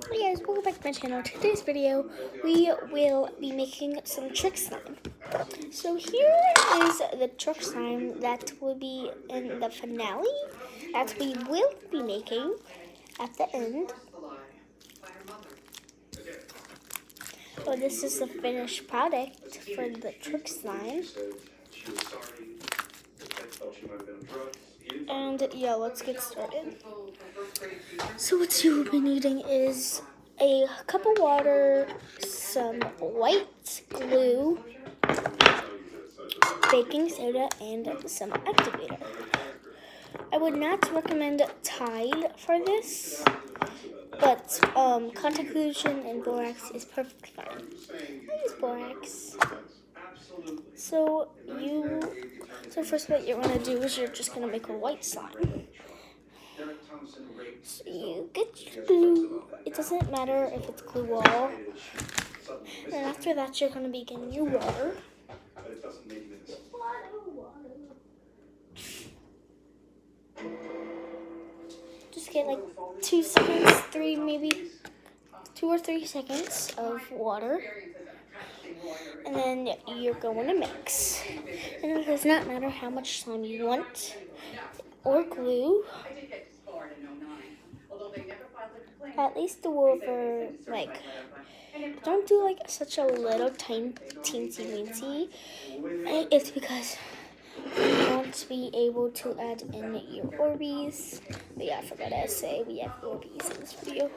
Hey guys, welcome back to my channel. Today's video, we will be making some trick slime. So here is the trick slime that will be in the finale that we will be making at the end. So this is the finished product for the trick slime. And yeah, let's get started. So what you will be needing is a cup of water, some white glue, baking soda, and some activator. I would not recommend Tide for this, but contact solution and borax is perfectly fine. I use borax. So first what you're going to do is you're just going to make a white slime. So you get your glue. It doesn't matter if it's glue wall. And after that, you're going to be getting your water. Just get like 2 seconds, 2 or 3 seconds of water. And then you're going to mix. And it does not matter how much slime you want or glue. At least do over, like, don't do like such a little teensy weensy. It's because you want to be able to add in your Orbeez. But yeah, I forgot to say we have Orbeez in this video.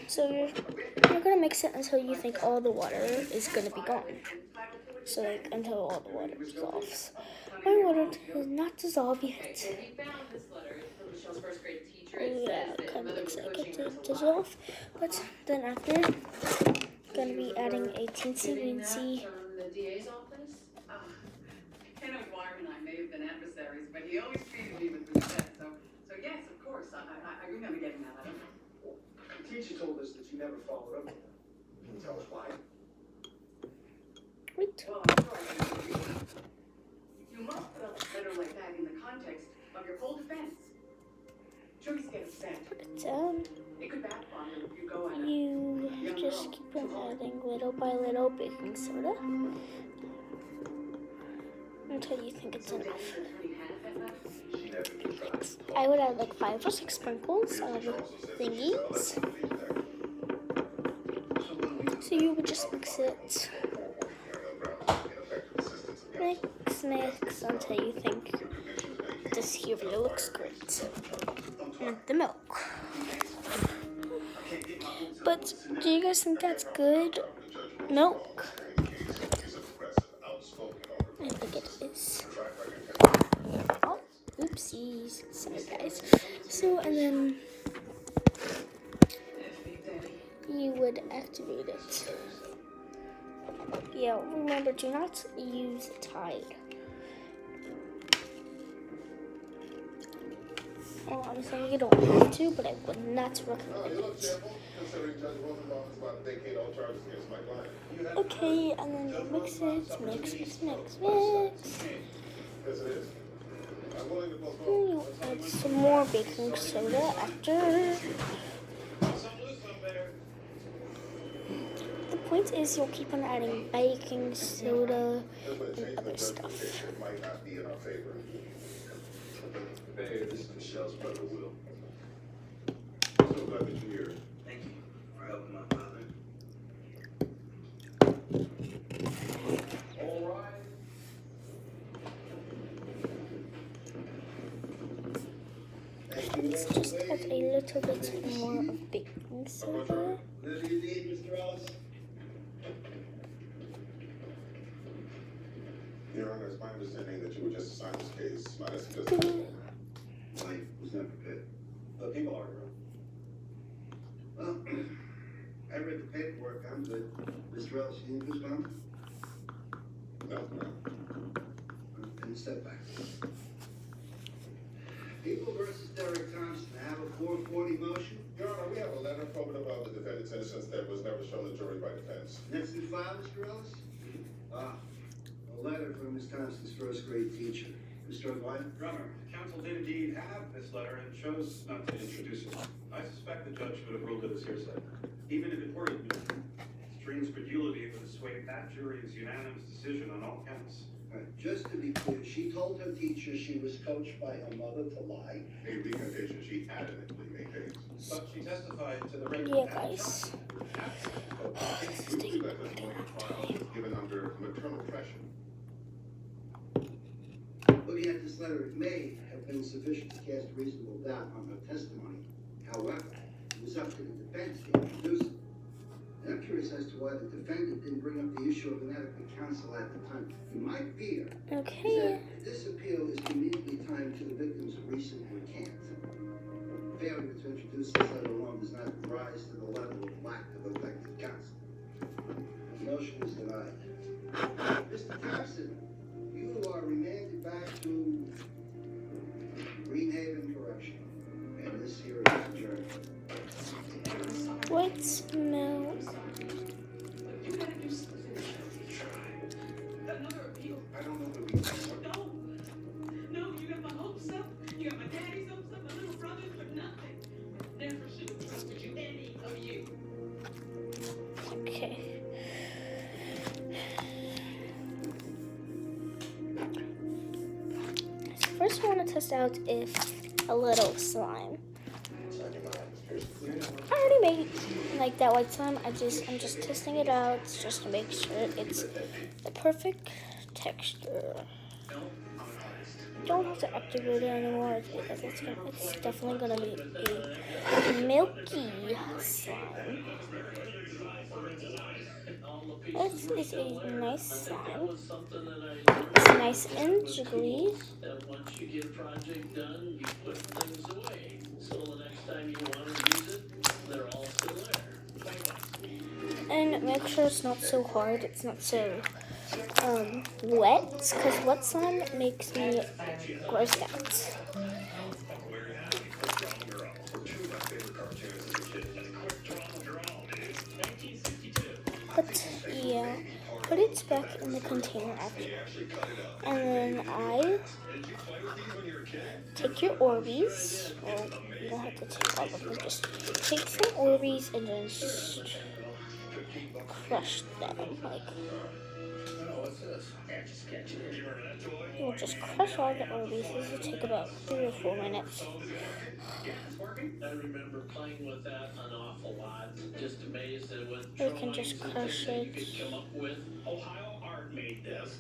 So you're gonna mix it until you think all the water is gonna be gone. So like until all the water dissolves. My water does not dissolve yet. Yeah, it kind of looks like it did dissolve. But then after, I'm gonna be adding a teensy weensy. Kenneth Wire and I may have been adversaries, but he always treated me with respect. So yes, of course, I remember getting that letter. The teacher told us that you never followed up with her. Can you tell us why? Wait. Well, I'm sure I can agree. You must put a letter like that in the context of your whole defense. Juries get upset. Put it down. It could backfire if you go at You just keep on adding little by little baking soda until you think it's enough. I would add like 5 or 6 sprinkles of thingies. So you would just mix it. Mix until you think this here really looks great. And the milk. But do you guys think that's good milk? I think it is. Oh, oopsies. Sorry, guys. So, and then you would activate it. Yeah, remember, do not use Tide. Well, I'm saying you don't have to, but I would not recommend it. Okay, and then you mix it, mix. And you add some more baking soda after. The point is you'll keep on adding baking soda and other stuff. This is Michelle's brother, Will. I'm so glad that you're here. Thank you for helping my father. All right. Let's just add a little bit more of baking soda. Whatever you need, Mr. Ellis. Your Honor, it's my understanding that you were just assigned this case. Wife was not prepared. The people are, Well, I read the paperwork. I'm good. Mr. Ellis, you need respond? No. Then step back. People versus Derek Thompson. I have a 440 motion. Your Honor, we have a letter probative of the defendant's innocence that was never shown to the jury by defense. Next in file, Mr. Ellis? A letter from Miss Thompson's first grade teacher. Mr. O'Brien? Your Honor, counsel did indeed have this letter and chose not to introduce it. I suspect the judge was hearsay. Even if it were admitted, Stream's credulity would sway that jury's unanimous decision on all counts. Just to be clear, she told her teacher she was coached by her mother to lie. A recantation she adamantly maintains. But she testified to the rape Yeah, of that guys. We believe that this morning trial was given under maternal pressure. Looking at this letter, it may have been sufficient to cast reasonable doubt on her testimony. However, it was up to the defense to introduce it. And I'm curious as to why the defendant didn't bring up the issue of inadequate counsel at the time. My fear is Okay. that this appeal is conveniently timed to the victim's recent recant. Failure to introduce this letter alone does not rise to the level of lack of effective counsel. The motion is denied. Mr. Thompson, you are remanded back to Greenhaven Correctional, and this hearing is adjourned. What smell? You gotta do something. Another appeal. I don't know that we can. No, you got my hopes up. You got my daddy's hopes up, my little brother's, but nothing. Never should have trusted you, any of you. Okay. So first I want to test out if a little slime. I already made like that white slime. I'm just testing it out just to make sure it's the perfect texture. Don't have to activate it anymore because it's definitely gonna be a milky slime. This is a nice slime. It's nice and jiggly. And once you get a project done, you put things away. So the next time you want to use it, they're all still there. And make sure it's not so hard. It's not so wet, because wet slime makes me grossed out. But yeah, put it back in the container after. And then I take your Orbeez. Well, you don't have to take all of them. Just take some Orbeez and then just crush them. Like, you'll just crush all the Orbeez. This will take about 3 or 4 minutes. I remember playing with that an awful lot. Just amazed at what You can just crush you it. could come up with. Ohio Art made this.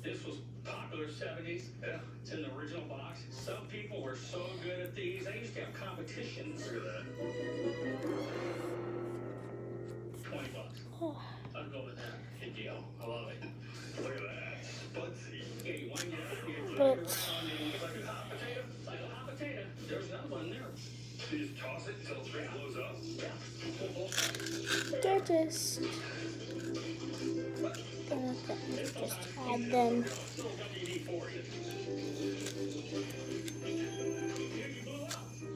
This was popular 70s. Yeah, it's in the original box. Some people were so good at these. They used to have competitions. Look at that. $20. Oh. I'll go with that. Good deal. I love it. Look at that. Spudsy. Yeah, you wind it up. You But like a hot potato. Like a hot potato. There's another one there. So you just toss it until it blows up? they're just just add them.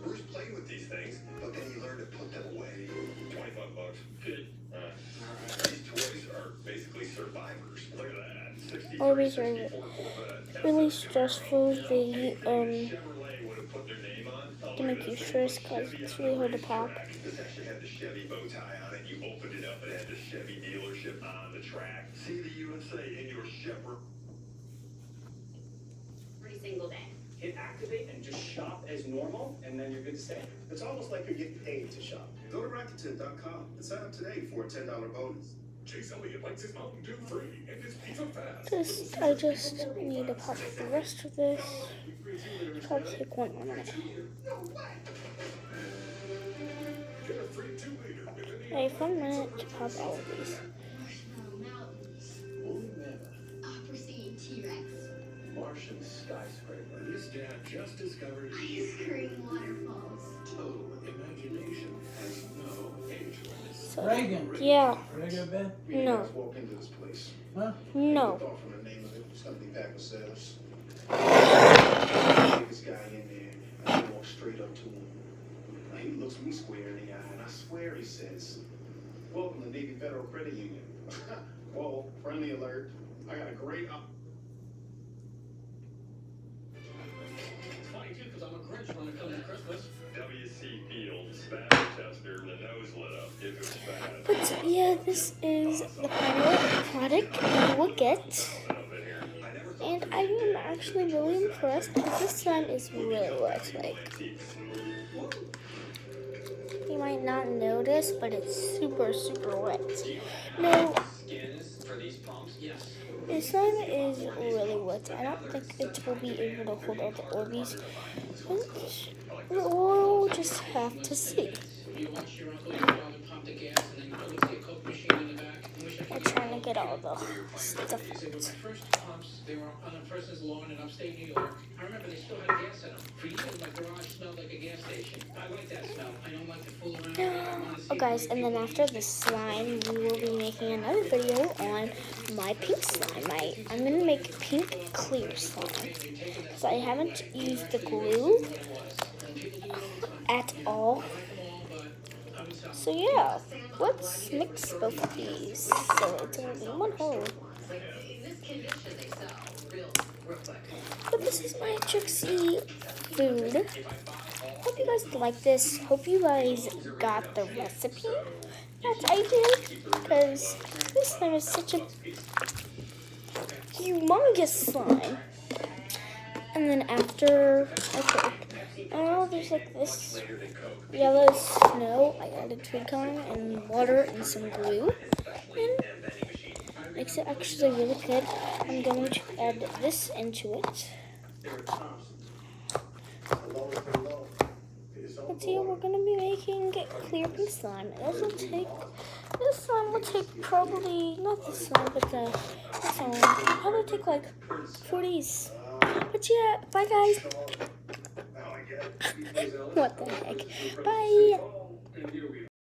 Bruce played with these things, but then he learned to put them away. $25. Good. These toys are basically survivors. Look at that. 63, Orbeez 64 are Corvette. really stressful. They Chevrolet would have put their name on. to make you stressed because it's really hard to pop. This actually had the Chevy bow tie on it. You opened it up, it had the Chevy dealership on the track. See the USA in your Chevrolet. Every single day. Hit activate and just shop as normal, and then you're good to stay. It's almost like you're getting paid to shop. Go to Rakuten.com and sign up today for a $10 bonus. Chase Elliott likes his Mountain Dew free and his pizza fast. I just need to pop the rest of this. Probably take 1 more minute. Get a free 2-liter with any I have 1 minute to pop all of these. Marshmallow Mountains. Woolly mammoth. Opera scene T-Rex. Martian skyscraper. His dad just discovered Ice cream waterfalls. total imagination has no age limit. So, Reagan. yeah, Ready, Ben? no, Walk into this place. Huh? no. Thought from the name of it was gonna be packed with sailors. Biggest guy in there. I walk straight up to him. Now, he looks me square in the eye, and I swear he says, "Welcome to Navy Federal Credit Union." Whoa, friendly alert. I got a great It's funny too, because I'm a Grinch when it comes to Christmas. W.C. Fields, battle tester, the nose lift. But yeah, this is the final product we will get. And I am actually really impressed because this slime is really wet. Like, you might not notice, but it's super, super wet. No, this slime is really wet. I don't think it will be able to hold all the Orbeez. But we'll just have to see. I'm trying to get all the stuff out. First pumps, they were on a person's lawn in upstate New York. I remember they still had gas in them. For years, my garage smelled like a gas station. I like that smell. I don't like to fool around with it. I want to see Oh guys, and then after the slime, we will be making another video on my pink slime. I'm going to make pink clear slime. Because I haven't used the glue at all. So yeah, let's mix both of these. So it's going to be one whole. But this is my Trixie food. Hope you guys like this. Hope you guys got the recipe that I did. Because this slime is such a humongous slime. And then after I put, oh, there's like this yellow snow. I added twig on and water and some glue. And makes it actually really good. I'm going to add this into it. But here we're going to be making clear pink slime. This slime will take probably, not this slime, but this one will probably take like 4 days. But yeah, bye guys. What the heck? Bye.